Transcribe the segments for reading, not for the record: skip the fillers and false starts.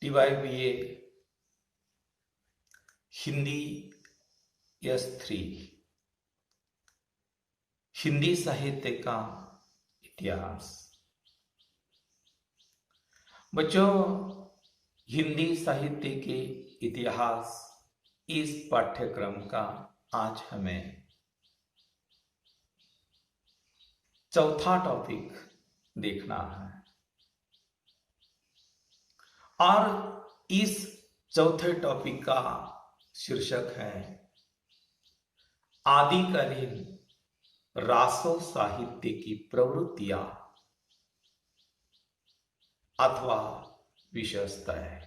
टीवाईबीए Hindi S3 Hindi साहित्य का इतिहास। बच्चों, हिंदी साहित्य के इतिहास इस पाठ्यक्रम का आज हमें चौथा टॉपिक देखना है और इस चौथे टॉपिक का शीर्षक है आदिकालीन रासो साहित्य की प्रवृत्तियां अथवा विशेषताएं।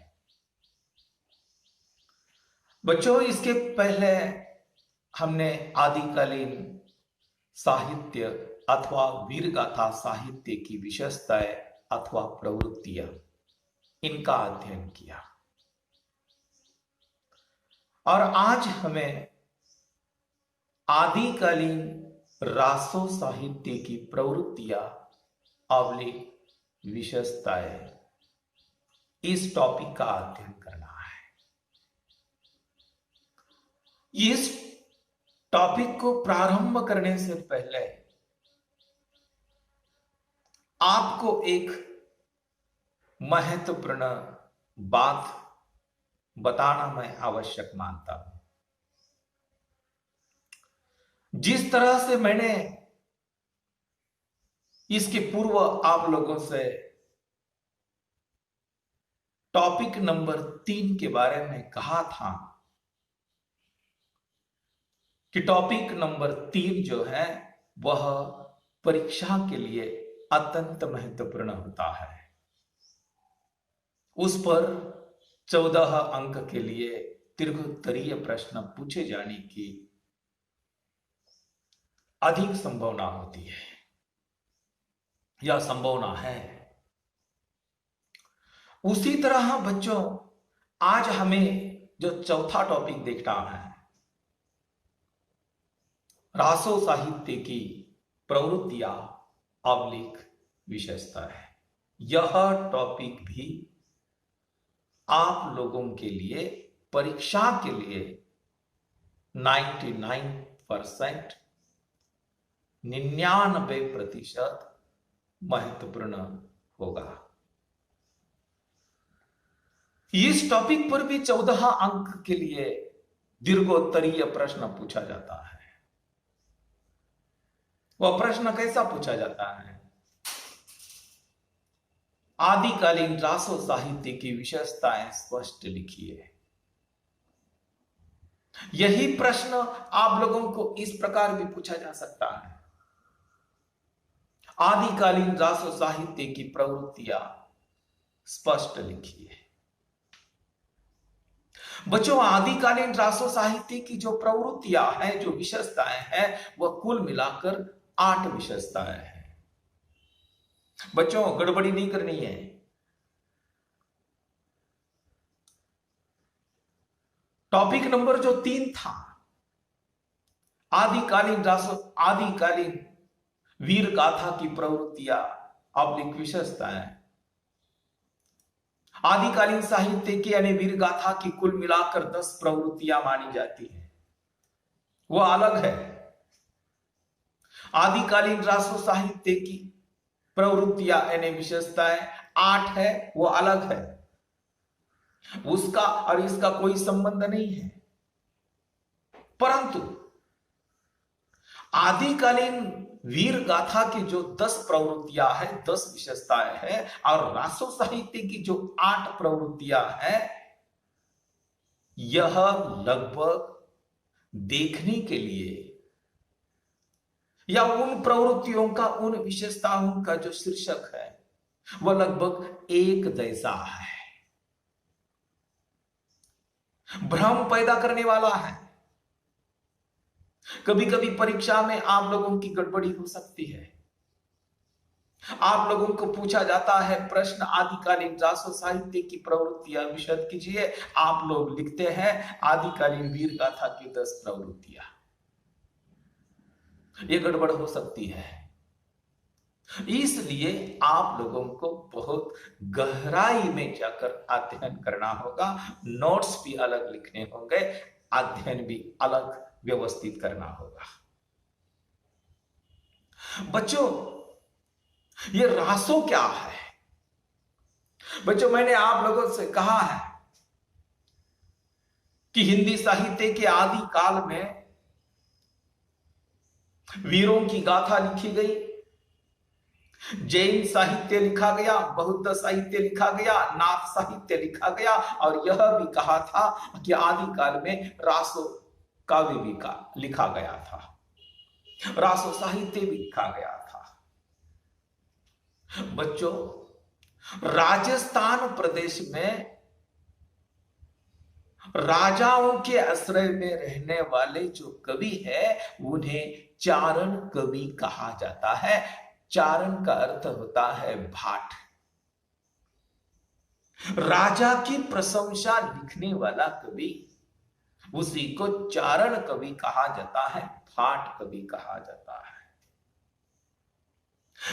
बच्चों, इसके पहले हमने आदिकालीन साहित्य अथवा वीरगाथा साहित्य की विशेषताएं अथवा प्रवृत्तियां इनका अध्ययन किया और आज हमें आदिकालीन रासो साहित्य की प्रवृत्तियां अवलिक विशेषताएं इस टॉपिक का अध्ययन करना है। इस टॉपिक को प्रारंभ करने से पहले आपको एक महत्वपूर्ण बात बताना मैं आवश्यक मानता हूं। जिस तरह से मैंने इसके पूर्व आप लोगों से टॉपिक नंबर 3 के बारे में कहा था कि टॉपिक नंबर 3 जो है वह परीक्षा के लिए अत्यंत महत्वपूर्ण होता है। उस पर 14 अंक के लिए दीर्घोत्तरीय प्रश्न पूछे जाने की अधिक संभावना होती है। यह संभावना है। उसी तरह बच्चों, आज हमें जो चौथा टॉपिक देखना है रासो साहित्य की प्रवृत्तियां अवलिक विशेषता है। यह टॉपिक भी आप लोगों के लिए परीक्षा के लिए 99% महत्वपूर्ण होगा। इस टॉपिक पर भी 14 अंक के लिए दीर्घोत्तरीय प्रश्न पूछा जाता है। वह प्रश्न कैसा पूछा जाता है? आदिकालीन रासो साहित्य की विशेषताएं स्पष्ट लिखिए। यही प्रश्न आप लोगों को इस प्रकार भी पूछा जा सकता है। आदिकालीन रासो साहित्य की प्रवृत्तियां स्पष्ट लिखिए। बच्चों, आदिकालीन रासो साहित्य की जो प्रवृत्तियां हैं, जो विशेषताएं हैं, वह कुल मिलाकर 8 विशेषताएं हैं। बच्चों, गड़बड़ी नहीं करनी है। टॉपिक नंबर जो 3 था, आदिकालीन वीर गाथा की प्रवृत्तियां अवलिक विशेषताएं। आदिकालीन साहित्य की यानी वीर गाथा की कुल मिलाकर 10 प्रवृत्तियां मानी जाती है, वह अलग है। आदिकालीन रासो साहित्य की प्रवृत्तियां यानी विशेषताएं 8 है, वो अलग है। उसका और इसका कोई संबंध नहीं है। परंतु आदिकालीन वीर गाथा की जो 10 प्रवृत्तियां हैं, 10 विशेषताएं हैं, और रासो साहित्य की जो 8 प्रवृत्तियां हैं, यह लगभग देखने के लिए या उन प्रवृत्तियों का, उन विशेषताओं का जो शीर्षक है वह लगभग एक जैसा है। भ्रम पैदा करने वाला है। कभी कभी परीक्षा में आप लोगों की गड़बड़ी हो सकती है। आप लोगों को पूछा जाता है प्रश्न, आदिकालीन रासो साहित्य की प्रवृत्तियां विशद कीजिए। आप लोग लिखते हैं आदिकालीन वीर गाथा की 10 प्रवृत्तियां। ये गड़बड़ हो सकती है। इसलिए आप लोगों को बहुत गहराई में जाकर अध्ययन करना होगा, नोट्स भी अलग लिखने होंगे, अध्ययन भी अलग व्यवस्थित करना होगा। बच्चों, ये रासो क्या है? बच्चों, मैंने आप लोगों से कहा है कि हिंदी साहित्य के आदि काल में वीरों की गाथा लिखी गई, जैन साहित्य लिखा गया, बौद्ध साहित्य लिखा गया, नाथ साहित्य लिखा गया, और यह भी कहा था कि आदि काल में रासो काव्य भी लिखा गया था, रासो साहित्य भी लिखा गया था। बच्चों, राजस्थान प्रदेश में राजाओं के आश्रय में रहने वाले जो कवि है उन्हें चारण कवि कहा जाता है। चारण का अर्थ होता है भाट। राजा की प्रशंसा लिखने वाला कवि, उसी को चारण कवि कहा जाता है, भाट कवि कहा जाता है।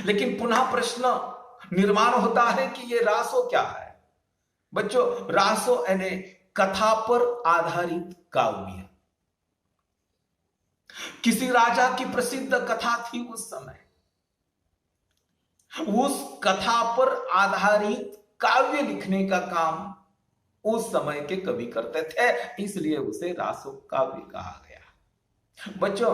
लेकिन पुनः प्रश्न निर्माण होता है कि ये रासो क्या है? बच्चों, रासो यानी कथा पर आधारित काव्य। किसी राजा की प्रसिद्ध कथा थी उस समय, उस कथा पर आधारित काव्य लिखने का काम उस समय के कवि करते थे, इसलिए उसे रासो काव्य कहा गया। बच्चों,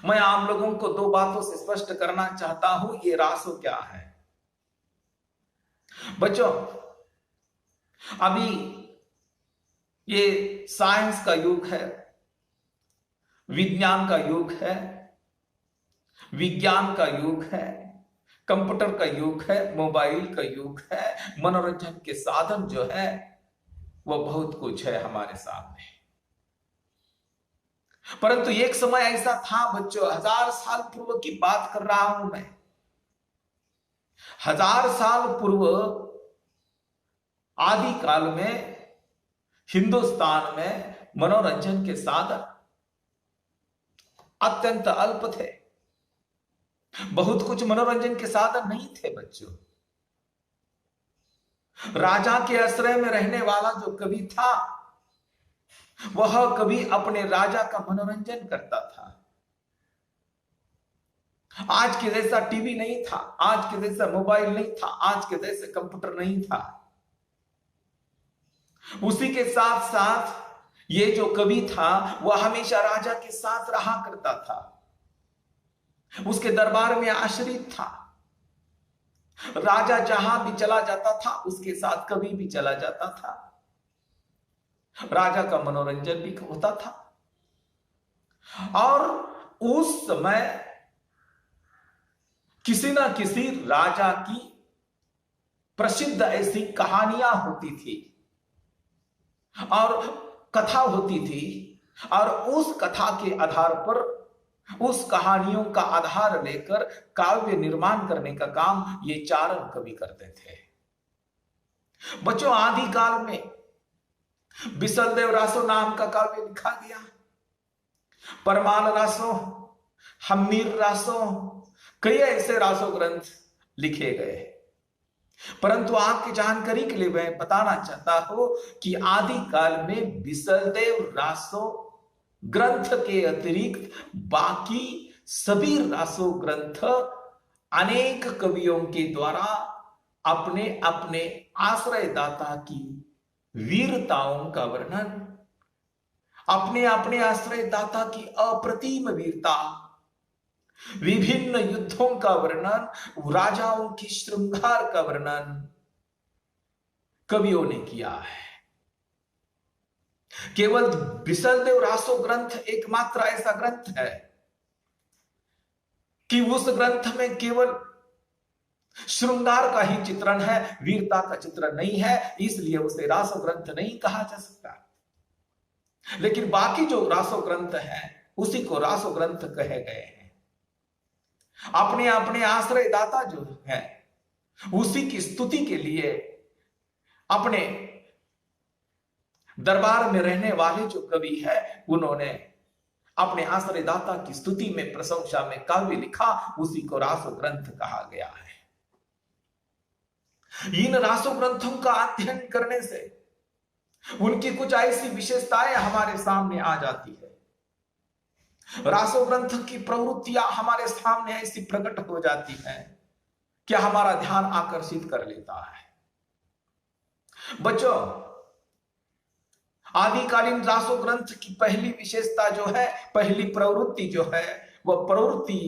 मैं आप लोगों को दो बातों से स्पष्ट करना चाहता हूं, ये रासो क्या है। बच्चों, अभी ये साइंस का युग है, विज्ञान का युग है, विज्ञान का युग है, कंप्यूटर का युग है, मोबाइल का युग है, मनोरंजन के साधन जो है वो बहुत कुछ है हमारे सामने। परंतु एक समय ऐसा था बच्चों, 1000 साल पूर्व की बात कर रहा हूं मैं। 1000 साल पूर्व आदि काल में हिंदुस्तान में मनोरंजन के साधन अत्यंत अल्प थे, बहुत कुछ मनोरंजन के साधन नहीं थे बच्चों। राजा के आश्रय में रहने वाला जो कवि था, वह कवि अपने राजा का मनोरंजन करता था। आज के जैसा टीवी नहीं था, आज के जैसा मोबाइल नहीं था, आज के जैसे कंप्यूटर नहीं था। उसी के साथ साथ ये जो कवि था वह हमेशा राजा के साथ रहा करता था, उसके दरबार में आश्रित था। राजा जहां भी चला जाता था उसके साथ कवि भी चला जाता था, राजा का मनोरंजन भी होता था। और उस समय किसी ना किसी राजा की प्रसिद्ध ऐसी कहानियां होती थी और कथा होती थी, और उस कथा के आधार पर, उस कहानियों का आधार लेकर काव्य निर्माण करने का काम ये चारण कवि करते थे। बच्चों, आदि काल में बिसलदेव रासो नाम का काव्य लिखा गया, परमाल रासो, हम्मीर रासो, कई ऐसे रासो ग्रंथ लिखे गए। परंतु आपकी जानकारी के लिए मैं बताना चाहता हूं कि आदि काल में बिसलदेव रासो ग्रंथ के अतिरिक्त बाकी सभी रासो ग्रंथ अनेक कवियों के द्वारा अपने अपने आश्रयदाता की वीरताओं का वर्णन, अपने अपने आश्रयदाता की अप्रतिम वीरता, विभिन्न युद्धों का वर्णन, राजाओं की श्रृंगार का वर्णन कवियों ने किया है। केवल बिसलदेव रासो ग्रंथ एकमात्र ऐसा ग्रंथ है कि उस ग्रंथ में केवल श्रृंगार का ही चित्रण है, वीरता का चित्रण नहीं है, इसलिए उसे रासो ग्रंथ नहीं कहा जा सकता। लेकिन बाकी जो रासो ग्रंथ है उसी को रासो ग्रंथ कहे गए हैं। अपने अपने आश्रयदाता जो है उसी की स्तुति के लिए अपने दरबार में रहने वाले जो कवि है उन्होंने अपने आश्रयदाता की स्तुति में, प्रशंसा में काव्य लिखा, उसी को रासो ग्रंथ कहा गया है। इन रासो ग्रंथों का अध्ययन करने से उनकी कुछ ऐसी विशेषताएं हमारे सामने आ जाती है। रासो ग्रंथ की प्रवृत्तियां हमारे सामने ऐसी प्रकट हो जाती हैं कि हमारा ध्यान आकर्षित कर लेता है। बच्चों, आदिकालीन रासो ग्रंथ की पहली विशेषता जो है, पहली प्रवृत्ति जो है, वह प्रवृत्ति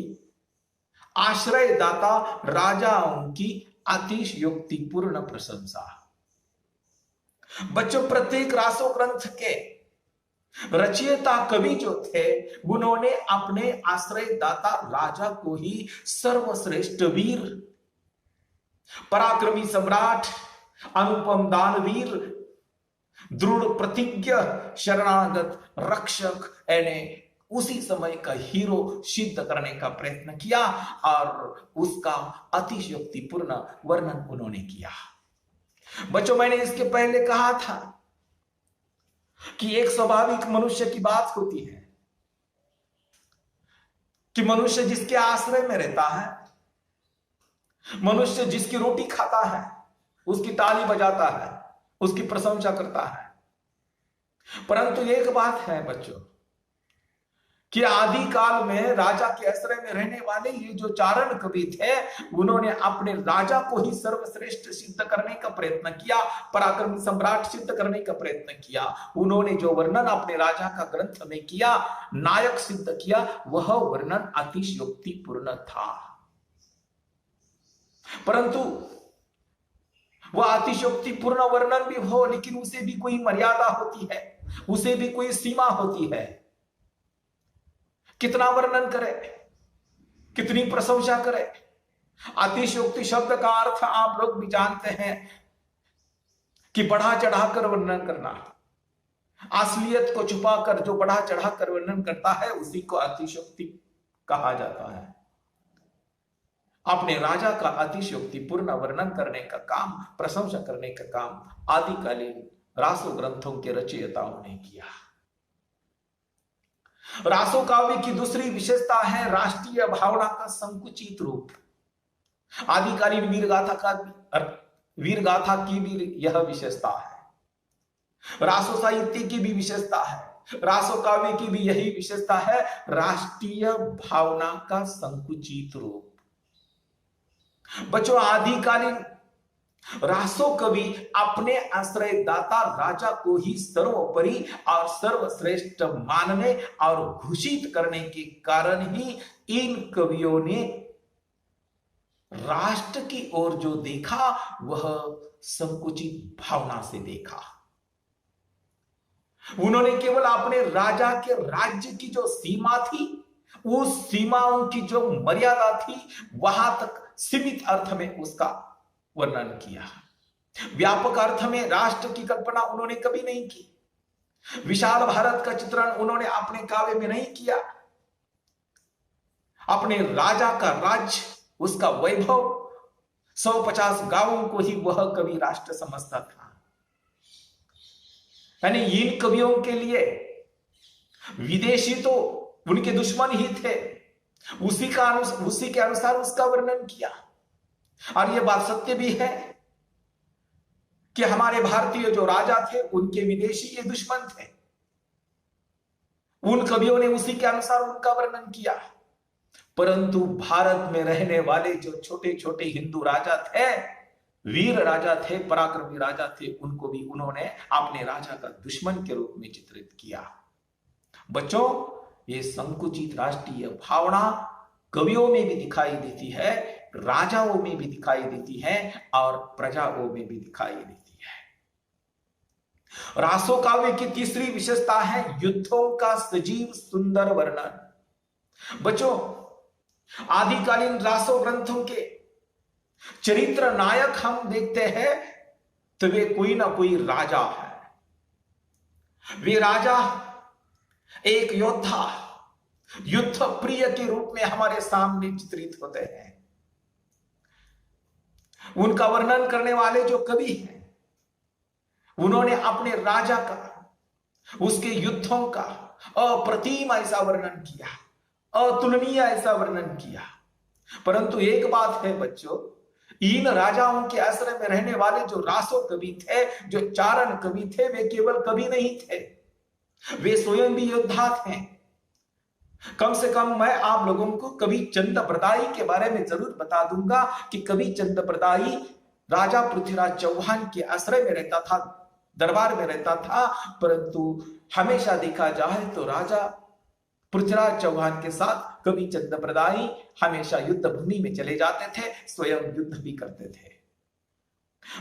आश्रयदाता राजाओं की अतिशयोक्तिपूर्ण प्रशंसा। बच्चों, प्रत्येक रासो ग्रंथ के रचयिता कवि जो थे, उन्होंने अपने आश्रयदाता राजा को ही सर्वश्रेष्ठ वीर, पराक्रमी सम्राट, अनुपम दानवीर, दृढ़ प्रतिज्ञ, शरणागत रक्षक यानी उसी समय का हीरो सिद्ध करने का प्रयत्न किया और उसका अतिशयोक्तिपूर्ण वर्णन उन्होंने किया। बच्चों, मैंने इसके पहले कहा था कि एक स्वाभाविक मनुष्य की बात होती है कि मनुष्य जिसके आश्रय में रहता है, मनुष्य जिसकी रोटी खाता है, उसकी ताली बजाता है, उसकी प्रशंसा करता है। परंतु एक बात है बच्चों कि आदि काल में राजा के आश्रय में रहने वाले ये जो चारण कवि थे, उन्होंने अपने राजा को ही सर्वश्रेष्ठ सिद्ध करने का प्रयत्न किया, पराक्रमी सम्राट सिद्ध करने का प्रयत्न किया। उन्होंने जो वर्णन अपने राजा का ग्रंथ में किया, नायक सिद्ध किया, वह वर्णन अतिशयोक्तिपूर्ण था। परंतु वह अतिशयोक्तिपूर्ण वर्णन भी हो, लेकिन उसे भी कोई मर्यादा होती है, उसे भी कोई सीमा होती है। कितना वर्णन करे, कितनी प्रशंसा करे। अतिशयोक्ति शब्द का अर्थ आप लोग भी जानते हैं कि बढ़ा चढ़ाकर वर्णन करना, असलियत को छुपाकर जो बढ़ा चढ़ाकर वर्णन करता है, उसी को अतिशयोक्ति कहा जाता है। अपने राजा का अतिशयोक्तिपूर्ण वर्णन करने का काम, प्रशंसा करने का काम आदिकालीन रासो ग्रंथों के रचयिताओं ने किया। रासो काव्य की दूसरी विशेषता है राष्ट्रीय भावना का संकुचित रूप। आदिकालीन वीरगाथा की भी यह विशेषता है, रासो साहित्य की भी विशेषता है, रासो काव्य की भी यही विशेषता है, राष्ट्रीय भावना का संकुचित रूप। बच्चों, आदिकालीन रासो कवि अपने आश्रयदाता राजा को ही सर्वोपरि और सर्वश्रेष्ठ मानने और घोषित करने के कारण ही इन कवियों ने राष्ट्र की ओर जो देखा, वह संकुचित भावना से देखा। उन्होंने केवल अपने राजा के राज्य की जो सीमा थी, उस सीमाओं की जो मर्यादा थी, वहां तक सीमित अर्थ में उसका वर्णन किया। व्यापक अर्थ में राष्ट्र की कल्पना उन्होंने कभी नहीं की। विशाल भारत का चित्रण उन्होंने अपने काव्य में नहीं किया। अपने राजा का राज्य, उसका वैभव, 150 गांवों को ही वह कवि राष्ट्र समझता था। यानी इन कवियों के लिए विदेशी तो उनके दुश्मन ही थे, उसी के अनुसार उसका वर्णन किया। और यह बात सत्य भी है कि हमारे भारतीय जो राजा थे, उनके विदेशी ये दुश्मन थे। उन कवियों ने उसी के अनुसार उनका वर्णन किया। परंतु भारत में रहने वाले जो छोटे छोटे हिंदू राजा थे, वीर राजा थे, पराक्रमी राजा थे, उनको भी उन्होंने अपने राजा का दुश्मन के रूप में चित्रित किया। बच्चों, ये संकुचित राष्ट्रीय भावना कवियों में भी दिखाई देती है, राजाओं में भी दिखाई देती है और प्रजाओं में भी दिखाई देती है। रासो काव्य की तीसरी विशेषता है युद्धों का सजीव सुंदर वर्णन। बच्चों, आदिकालीन रासो ग्रंथों के चरित्र नायक हम देखते हैं तो वे कोई ना कोई राजा है। वे राजा एक योद्धा, युद्ध प्रिय के रूप में हमारे सामने चित्रित होते हैं। उनका वर्णन करने वाले जो कवि हैं, उन्होंने अपने राजा का, उसके युद्धों का, अप्रतिम ऐसा वर्णन किया, अतुलनीय ऐसा वर्णन किया। परंतु एक बात है बच्चों, इन राजाओं के आश्रय में रहने वाले जो रासो कवि थे, जो चारण कवि थे, वे केवल कवि नहीं थे, वे स्वयं भी योद्धा थे। कम से कम मैं आप लोगों को कवि चंद्रप्रदायी के बारे में जरूर बता दूंगा कि कवि चंद्रप्रदायी राजा पृथ्वीराज चौहान के आश्रय में रहता था, दरबार में रहता था। परंतु हमेशा देखा जाए तो राजा पृथ्वीराज चौहान के साथ कवि चंद्रप्रदायी हमेशा युद्ध भूमि में चले जाते थे, स्वयं युद्ध भी करते थे।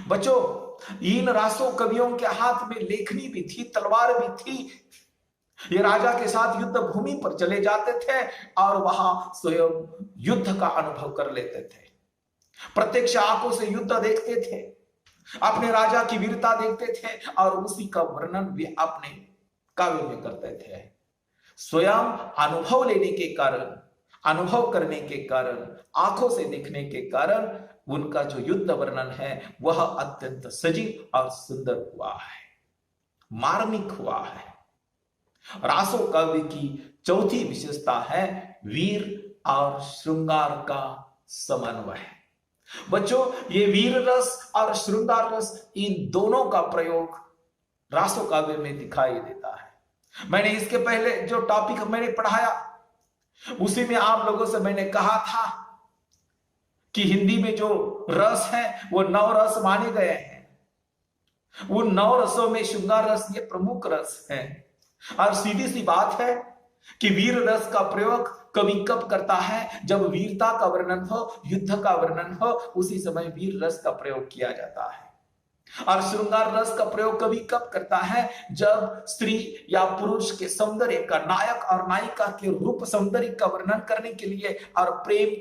बच्चों, इन रासो कवियों के हाथ में लेखनी भी थी, तलवार भी थी। ये राजा के साथ युद्ध भूमि पर चले जाते थे और वहां स्वयं युद्ध का अनुभव कर लेते थे, प्रत्यक्ष आंखों से युद्ध देखते थे, अपने राजा की वीरता देखते थे और उसी का वर्णन भी अपने काव्य में करते थे। स्वयं अनुभव लेने के कारण, अनुभव करने के कारण, आंखों से देखने के कारण उनका जो युद्ध वर्णन है वह अत्यंत सजीव और सुंदर हुआ है, मार्मिक हुआ है। रासो काव्य की चौथी विशेषता है वीर और श्रृंगार का समन्वय। बच्चों, ये वीर रस और श्रृंगार रस, इन दोनों का प्रयोग रासो काव्य में दिखाई देता है। मैंने इसके पहले जो टॉपिक मैंने पढ़ाया उसी में आप लोगों से मैंने कहा था कि हिंदी में जो रस है वो 9 रस माने गए हैं। उन 9 रसों में श्रृंगार रस ये प्रमुख रस है। और सीधी सी बात है कि वीर रस का प्रयोग कवि कब करता है? जब वीरता का वर्णन हो, युद्ध का वर्णन हो, उसी समय वीर रस का प्रयोग किया जाता है। और श्रृंगार रस का प्रयोग कवि कब करता है? जब स्त्री या पुरुष के सौंदर्य का, नायक और नायिका के रूप सौंदर्य का वर्णन करने के लिए और प्रेम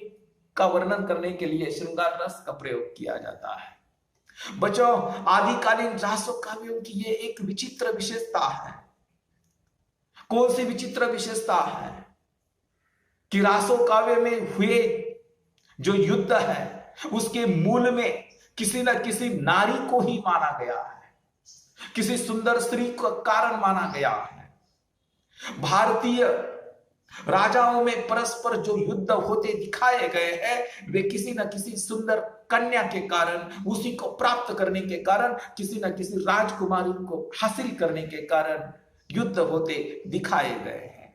का वर्णन करने के लिए श्रृंगार रस का प्रयोग किया जाता है। बच्चों, आदिकालीन रासो काव्यों की ये एक विचित्र विशेषता है। कौन सी विचित्र विशेषता है? कि रासो काव्य में हुए जो युद्ध है उसके मूल में किसी न किसी नारी को ही माना गया है, किसी सुंदर स्त्री को कारण माना गया है। भारतीय राजाओं में परस्पर जो युद्ध होते दिखाए गए हैं वे किसी न किसी सुंदर कन्या के कारण, उसी को प्राप्त करने के कारण, किसी न किसी राजकुमारी को हासिल करने के कारण युद्ध होते दिखाए गए हैं।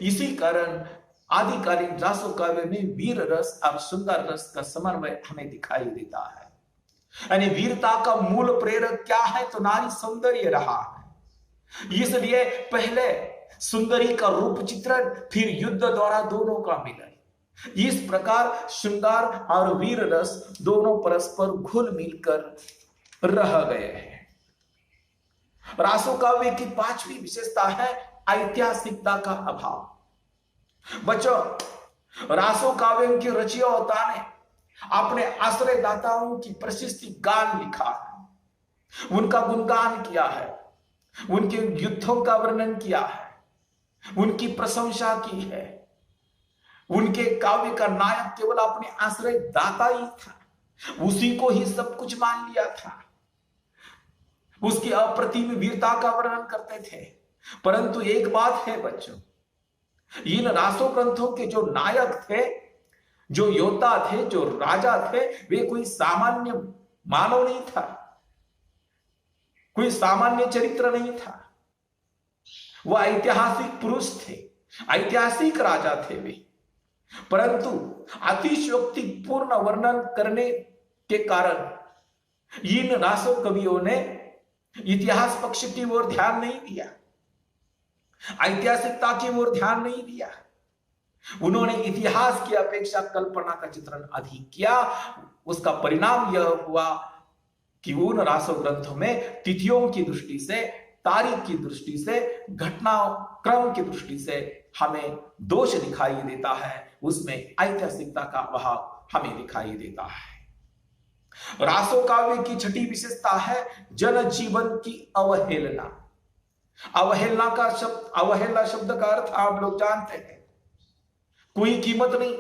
इसी कारण आदिकालीन रासो काव्य में वीर रस और श्रृंगार रस का समन्वय हमें दिखाई देता है। यानी वीरता का मूल प्रेरक क्या है? तो नारी सौंदर्य रहा है। इसलिए पहले सुंदरी का रूप चित्रण, फिर युद्ध द्वारा दोनों का मिलन। इस प्रकार श्रृंगार और वीर रस दोनों परस्पर घुल मिलकर रह गए हैं। रासो काव्य की 5वीं विशेषता है ऐतिहासिकता का अभाव। बच्चों, रासो काव्य की रचयिता ने अपने आश्रयदाताओं की प्रशस्ति गान लिखा है, उनका गुणगान किया है, उनके युद्धों का वर्णन किया है, उनकी प्रशंसा की है। उनके काव्य का नायक केवल अपने आश्रयदाता ही था, उसी को ही सब कुछ मान लिया था, उसकी अप्रतिम वीरता का वर्णन करते थे। परंतु एक बात है बच्चों, इन रासो ग्रंथों के जो नायक थे, जो योद्धा थे, जो राजा थे, वे कोई सामान्य मानव नहीं था, कोई सामान्य चरित्र नहीं था। वह ऐतिहासिक पुरुष थे, ऐतिहासिक राजा थे वे। परंतु अतिशयोक्तिपूर्ण वर्णन करने के कारण इन रासो कवियों ने इतिहास पक्ष की ओर ध्यान नहीं दिया, ऐतिहासिकता की ओर ध्यान नहीं दिया। उन्होंने इतिहास की अपेक्षा कल्पना का चित्रण अधिक किया। उसका परिणाम यह हुआ कि उन रासो ग्रंथों में तिथियों की दृष्टि से, तारीख की दृष्टि से, घटना क्रम की दृष्टि से हमें दोष दिखाई देता है, उसमें ऐतिहासिकता का अभाव हमें दिखाई देता है। रासो काव्य की 6ठी विशेषता है जनजीवन की अवहेलना। अवहेलना का शब्द, अवहेलना शब्द का अर्थ आप लोग जानते हैं, कोई कीमत नहीं।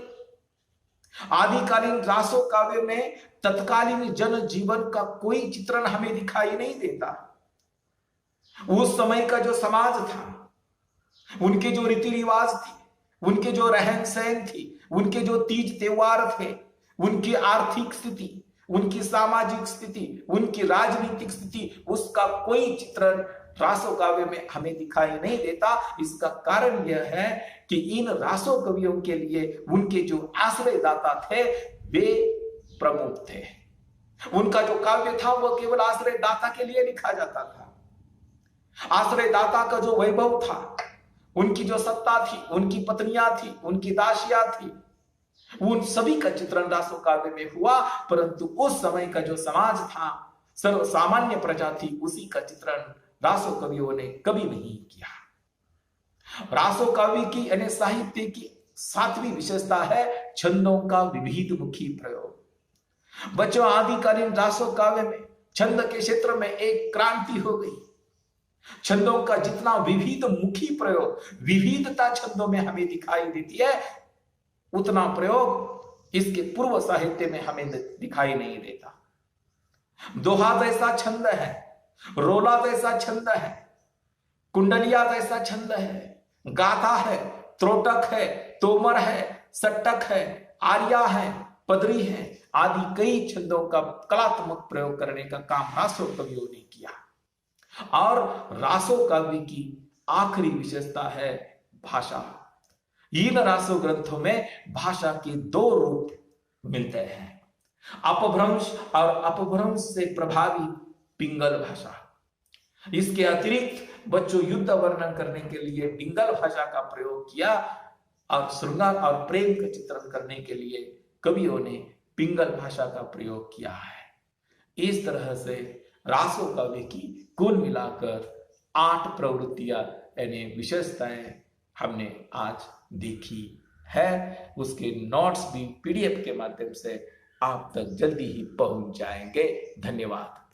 आदिकालीन रासो काव्य में तत्कालीन जनजीवन का कोई चित्रण हमें दिखाई नहीं देता। उस समय का जो समाज था, उनके जो रीति रिवाज थे, उनके जो रहन सहन थी, उनके जो तीज त्योहार थे, उनकी आर्थिक स्थिति, उनकी सामाजिक स्थिति, उनकी राजनीतिक स्थिति, उसका कोई चित्रण रासो काव्य में हमें दिखाई नहीं देता। इसका कारण यह है कि इन रासो कवियों के लिए उनके जो आश्रयदाता थे वे प्रमुख थे। उनका जो काव्य था वह केवल आश्रयदाता के लिए लिखा जाता था। आश्रयदाता का जो वैभव था, उनकी जो सत्ता थी, उनकी पत्नियां थी, उनकी दासियां थी, उन सभी का चित्रण रासो काव्य में हुआ। परंतु उस समय का जो समाज था, सर्व सामान्य प्रजा थी, उसी का चित्रण रासो कवियों ने कभी नहीं किया। रासो काव्य की यानी साहित्य की सातवीं विशेषता है छंदों का विविध मुखी प्रयोग। बच्चों, आदिकालीन रासो काव्य में छंद के क्षेत्र में एक क्रांति हो गई। छंदों का जितना विविध मुखी प्रयोग, विविधता छंदों में हमें दिखाई देती है, उतना प्रयोग इसके पूर्व साहित्य में हमें दिखाई नहीं देता। दोहा जैसा छंद है, रोला जैसा छंद है, कुंडलिया जैसा छंद है, गाथा है, त्रोटक है, तोमर है, सट्टक है, आर्या है, पदरी है, आदि कई छंदों का कलात्मक प्रयोग करने का काम रासो कवियों ने किया। और रासो काव्य की आखिरी विशेषता है भाषा। इन रासो ग्रंथों में भाषा के दो रूप मिलते हैं, अपभ्रंश और अपभ्रंश से प्रभावी पिंगल भाषा। इसके अतिरिक्त बच्चों युद्ध वर्णन करने के लिए पिंगल भाषा का प्रयोग किया और श्रृंगार और प्रेम का चित्रण करने के लिए कवियों ने पिंगल भाषा का प्रयोग किया है। इस तरह से रासो काव्य की कुल मिलाकर 8 प्रवृत्तियां यानी विशेषताएं हमने आज देखी है। उसके नोट्स भी PDF के माध्यम से आप तक जल्दी ही पहुंच जाएंगे। धन्यवाद।